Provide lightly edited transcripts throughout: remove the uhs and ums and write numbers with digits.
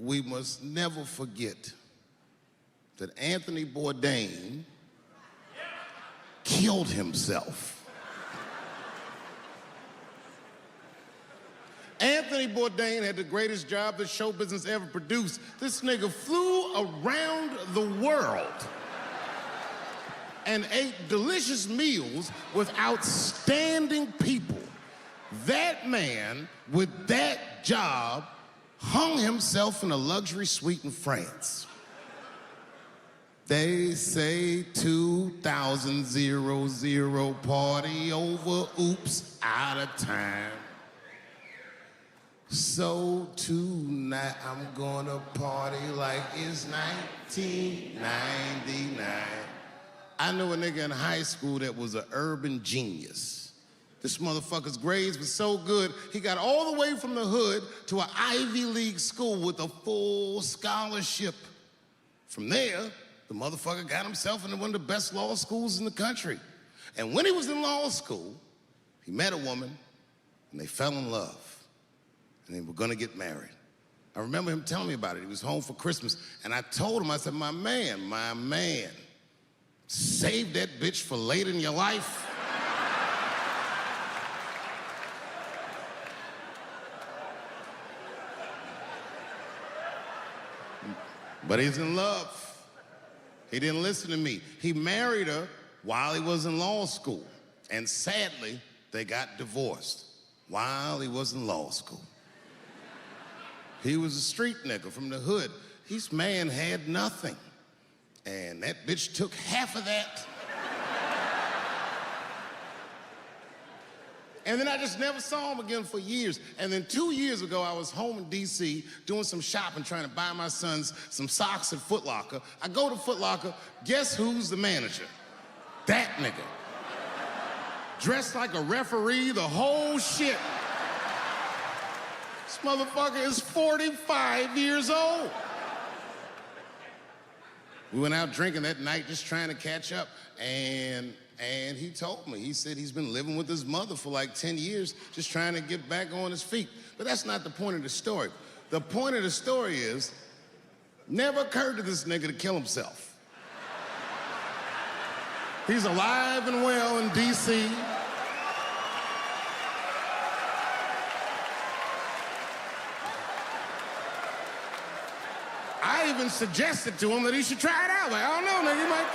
we must never forget that Anthony Bourdain killed himself. Anthony Bourdain had the greatest job that show business ever produced. This nigga flew around the world and ate delicious meals with outstanding people. That man, with that job, hung himself in a luxury suite in France. They say 2000 party over, oops, out of time. So tonight I'm gonna party like it's 1999. I knew a nigga in high school that was an urban genius. This motherfucker's grades were so good, he got all the way from the hood to an Ivy League school with a full scholarship. From there, the motherfucker got himself into one of the best law schools in the country. And when he was in law school, he met a woman and they fell in love. And they were gonna get married. I remember him telling me about it. He was home for Christmas, and I told him, I said, my man, save that bitch for later in your life. But he's in love. He didn't listen to me. He married her while he was in law school, and sadly, they got divorced while he was in law school. He was a street nigga from the hood. This man had nothing. And that bitch took half of that. And then I just never saw him again for years. And then 2 years ago, I was home in DC doing some shopping, trying to buy my sons some socks at Foot Locker. I go to Foot Locker, guess who's the manager? That nigga. Dressed like a referee, the whole shit. This motherfucker is 45 years old. We went out drinking that night just trying to catch up, and he told me, he said he's been living with his mother for like 10 years, just trying to get back on his feet. But that's not the point of the story. The point of the story is, never occurred to this nigga to kill himself. He's alive and well in DC. I even suggested to him that he should try it out. Like, I don't know, nigga, you might,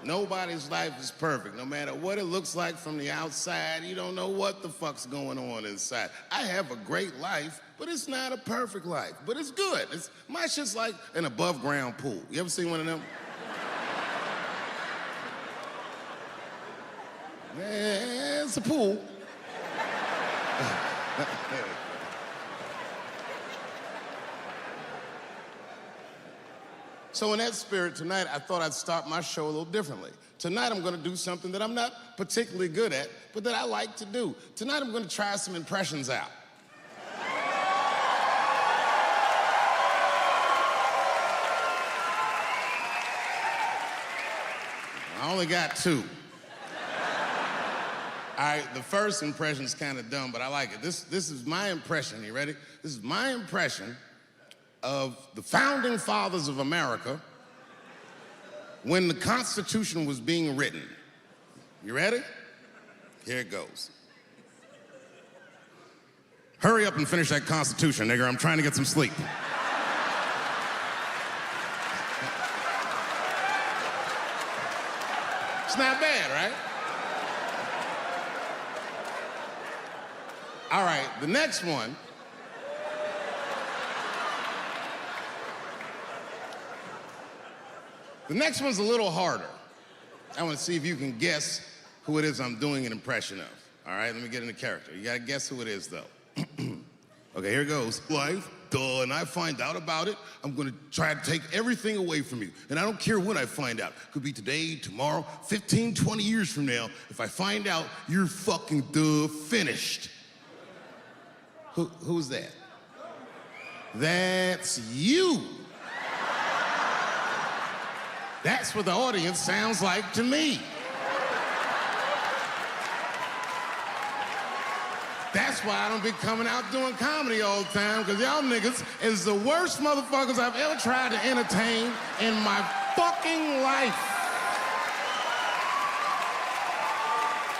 Nobody's life is perfect. No matter what it looks like from the outside, you don't know what the fuck's going on inside. I have a great life, but it's not a perfect life. But it's good. My shit's like an above-ground pool. You ever seen one of them? Yeah, it's a pool. So in that spirit, tonight, I thought I'd start my show a little differently. Tonight, I'm gonna do something that I'm not particularly good at, but that I like to do. Tonight, I'm gonna try some impressions out. I only got 2. All right, the first impression's kind of dumb, but I like it. This is my impression, you ready? This is my impression of the founding fathers of America when the Constitution was being written. You ready? Here it goes. Hurry up and finish that Constitution, nigger. I'm trying to get some sleep. It's not bad, right? All right, the next one. The next one's a little harder. I want to see if you can guess who it is I'm doing an impression of. All right, let me get into character. You gotta guess who it is, though. Okay, here it goes. Life, duh, and I find out about it, I'm gonna try to take everything away from you. And I don't care when I find out. Could be today, tomorrow, 15, 20 years from now. If I find out, you're fucking finished. Who's that? That's you. That's what the audience sounds like to me. That's why I don't be coming out doing comedy all the time, because y'all niggas is the worst motherfuckers I've ever tried to entertain in my fucking life.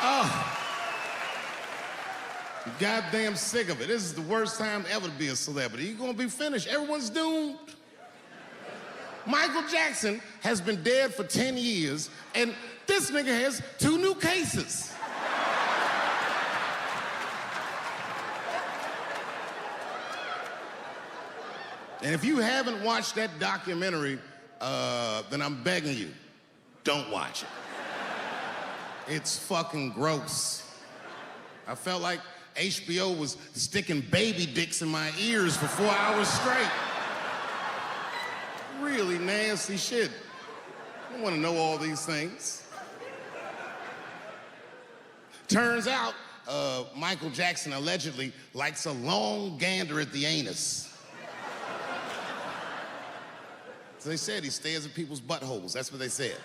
Oh. I'm goddamn sick of it. This is the worst time ever to be a celebrity. You're gonna be finished. Everyone's doomed. Michael Jackson has been dead for 10 years, and this nigga has 2 new cases. And if you haven't watched that documentary, then I'm begging you, don't watch it. It's fucking gross. I felt like HBO was sticking baby dicks in my ears for 4 hours straight. Really nasty shit. I don't want to know all these things. Turns out, Michael Jackson allegedly likes a long gander at the anus. So they said he stares at people's buttholes. That's what they said.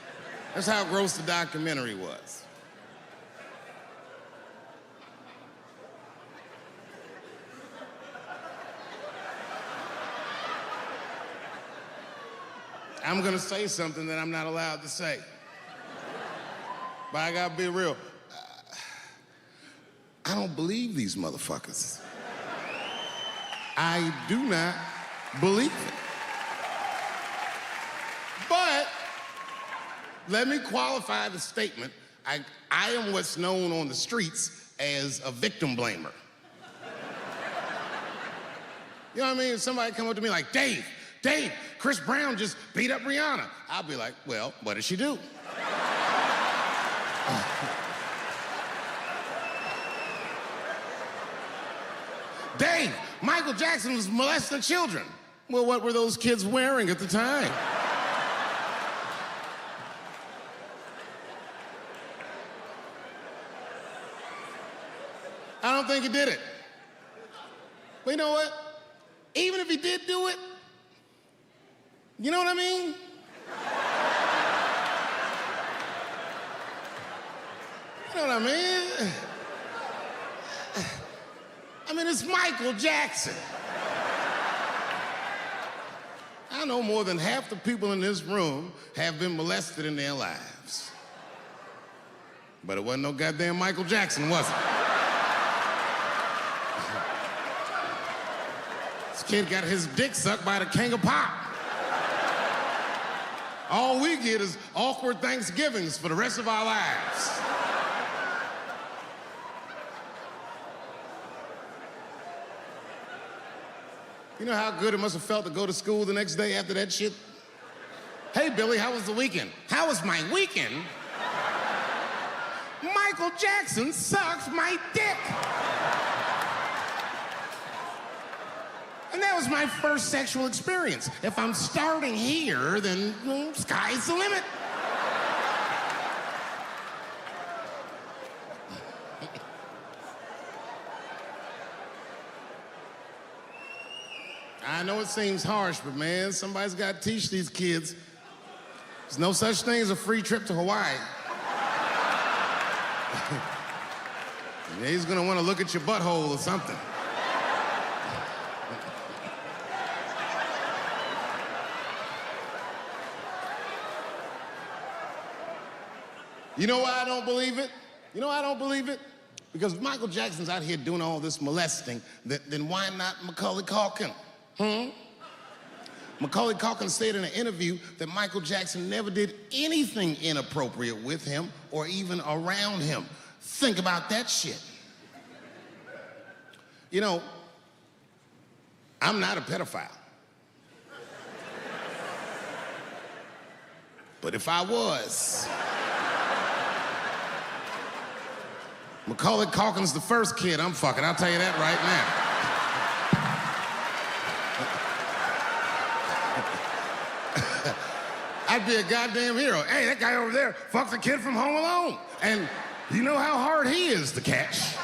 That's how gross the documentary was. I'm gonna say something that I'm not allowed to say. But I gotta be real. I don't believe these motherfuckers. I do not believe it. But let me qualify the statement. I am what's known on the streets as a victim blamer. You know what I mean? If somebody come up to me like, Dave, Chris Brown just beat up Rihanna. I'll be like, well, what did she do? Dave, Michael Jackson was molesting children. Well, what were those kids wearing at the time? I don't think he did it. But you know what? Even if he did do it, you know what I mean? You know what I mean? I mean, it's Michael Jackson. I know more than half the people in this room have been molested in their lives. But it wasn't no goddamn Michael Jackson, was it? This kid got his dick sucked by the king of pop. All we get is awkward Thanksgivings for the rest of our lives. You know how good it must have felt to go to school the next day after that shit? Hey, Billy, how was the weekend? How was my weekend? Michael Jackson sucked my dick. And that was my first sexual experience. If I'm starting here, then sky's the limit. I know it seems harsh, but man, somebody's got to teach these kids. There's no such thing as a free trip to Hawaii. He's gonna want to look at your butthole or something. You know why I don't believe it? You know why I don't believe it? Because if Michael Jackson's out here doing all this molesting, then why not Macaulay Culkin? Macaulay Culkin said in an interview that Michael Jackson never did anything inappropriate with him or even around him. Think about that shit. You know, I'm not a pedophile. But if I was, Macaulay Culkin's the first kid I'm fucking, I'll tell you that right now. I'd be a goddamn hero. Hey, that guy over there fucked a kid from Home Alone. And you know how hard he is to catch.